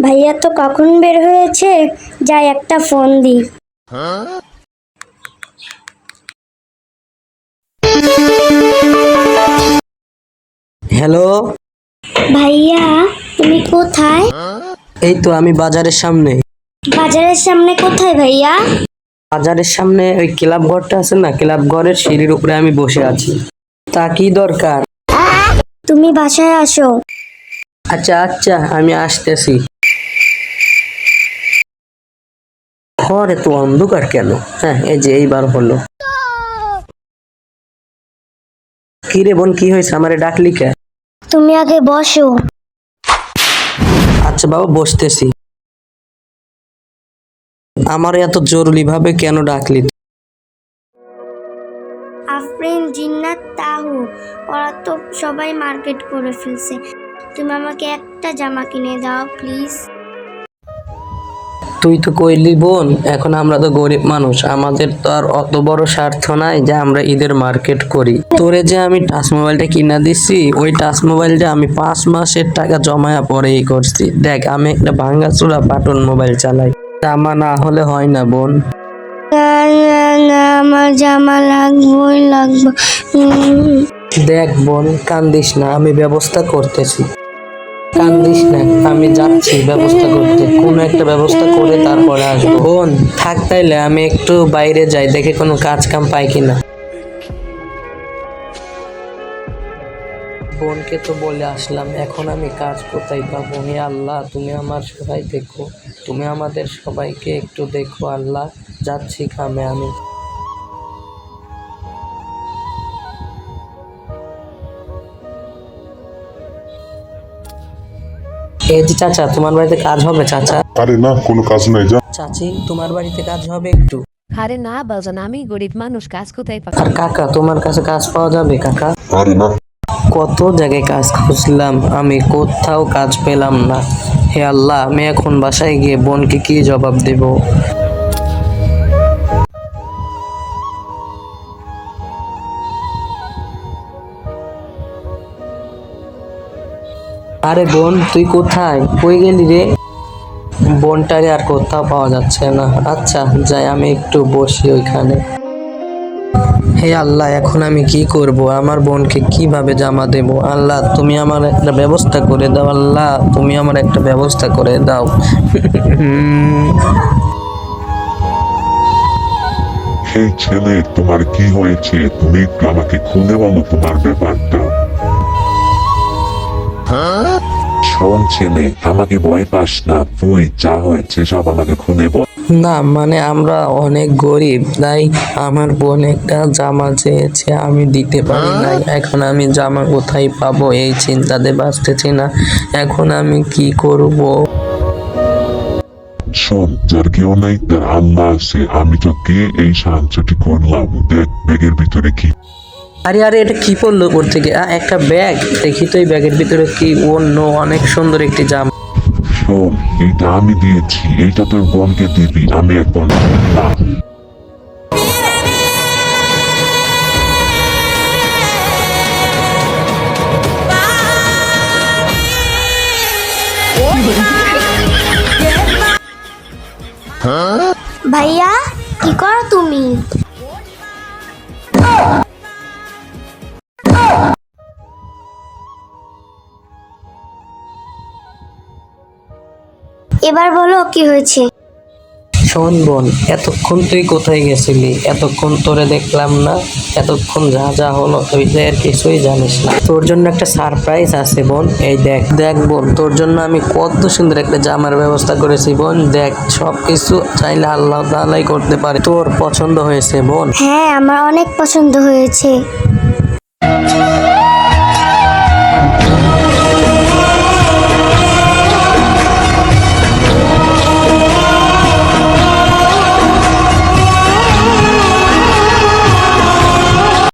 ভাইয়া তো কখন বের হয়েছে, যাই একটা ফোন দিই। হ্যালো। ভাইয়া তুমি কোথায়? এই তো আমি বাজারের সামনে। বাজারের সামনে কোথায় ভাইয়া? বাজারের সামনে ওই ক্লাব ঘরটা আছে না, ক্লাব ঘরের সিঁড়ির উপরে আমি বসে আছি। তা কি দরকার? তুমি বাসায় আসো। আচ্ছা আচ্ছা, আমি আসতেছি। ঘর এত অন্ধকার কেন? হ্যাঁ, এই যে এইবার হলো। কি রে বোন, কি হয়েছে? আমারে ডাকলি কে? তুমি আগে বসো। আচ্ছা বাবা, বসতেছি। আমার এত জরুরি ভাবে কেন ডাকলি? আফরিন, জিন্নাত, তাহু, ওরা তো সবাই মার্কেট করে ফেলছে। তুমি আমাকে একটা জামা কিনে দাও প্লিজ। তুই তো কইলি বোন, এখন আমরা তো গরিব মানুষ, আমাদের তো আর অত বড় স্বার্থ নাই যে আমরা ঈদের মার্কেট করি। তোরে যে আমি টাচ মোবাইলটা কিনা দিছি, ওই টাচ মোবাইলটা আমি 5 মাসের টাকা জমায়া পরেই করছি। দেখ, আমি একটা ভাঙাচোরা বাটন মোবাইল চালাই, জামা না হলে হয় না বোন। না না না, আমার জামা লাগবে। দেখ বোন, কান্দিস না, আমি ব্যবস্থা করতেছি। কান্দিস না, আমি যাচ্ছি ব্যবস্থা করতে, কোনো একটা ব্যবস্থা করে তারপরে আসবো। বোন থাক, তাইলে আমি একটু বাইরে যাই, দেখে কোনো কাজ কাম পাই কিনা। বোনকে তো বলে আসলাম, এখন আমি কাজ কোথায় পাবো? হে আল্লাহ, তুমি আমার সবাই দেখো, তুমি আমাদের সবাইকে একটু দেখো আল্লাহ। যাচ্ছি কামে আমি। এই যে চাচা, তোমার বাড়িতে কাজ হবে? চাচা, আরে না, কোনো কাজ নাই, যা। চাচি, তোমার বাড়িতে কাজ হবে একটু? আরে না বাজান, আমি গরিব মানুষ, কাজ কোথায় আর পাবো? কাকা, তোমার কাছে কাজ পাওয়া যাবে কাকা? আরে না। কত জায়গায় কাজ খুঁজলাম, আমি কোথাও কাজ পেলাম না। হে আল্লাহ, আমি এখন বাসায় গিয়ে বোনকে কি জবাব দেব? আরে বোন, তুই কোথায়? কই গেলি রে? বোনটারে আর কোথাও পাওয়া যাচ্ছে না। আচ্ছা যাই, আমি একটু বসি ওইখানে। হে আল্লাহ, এখন আমি কি করব? আমার বোনকে কিভাবে জামা দেব? আল্লাহ, তুমি আমার একটা ব্যবস্থা করে দাও। আল্লাহ, তুমি আমার একটা ব্যবস্থা করে দাও। এই ছেলে, তোমার কি হয়েছে? তুমি একটু আমাকে খুলে বলো তোমার ব্যাপারটা। শোন ছেলে, আমাকে ভয় পাস না, তুই যা হয়েছে সব আমাকে খুলে বল। না মানে আমরা অনেক গরিব, তাই আমার বোন একটা জামা চেয়েছে, আমি দিতে পারি নাই। এখন আমি জামা কোথায় পাবো এই চিন্তাতে বাঁচতেছি না। এখন আমি কি করব? শোন, যার কেউ নাই তার আল্লাহ আছে। আমি তোকে এই সাহায্যটি করলাম। দেখ ব্যাগের ভিতরে কি। আরে আরে, এটা কি পড়লো ওর থেকে? একটা ব্যাগ, দেখি তো এই ব্যাগের ভিতরে কি। অন্য অনেক সুন্দর একটি জামা। শোন, এইটা আমি দিয়েছি, এইটা তোর বোনকে দিবি। আমি একবার না। ভাইয়া কি করো তুমি? এবার বলো কি হয়েছে? শোন বোন, এতক্ষণ তুই কোথায় গেছিলি? এতক্ষণ তোরে দেখলাম না। এতক্ষণ যা যা হলো তুই যে আর কিছুই জানিস না। তোর জন্য একটা সারপ্রাইজ আছে বোন। এই দেখ দেখ বোন, তোর জন্য আমি কত সুন্দর একটা জামার ব্যবস্থা করেছি বোন। দেখ, সবকিছু চাইলে আল্লাহ তাআলাই করতে পারে। তোর পছন্দ হয়েছে বোন? হ্যাঁ, আমার অনেক পছন্দ হয়েছে।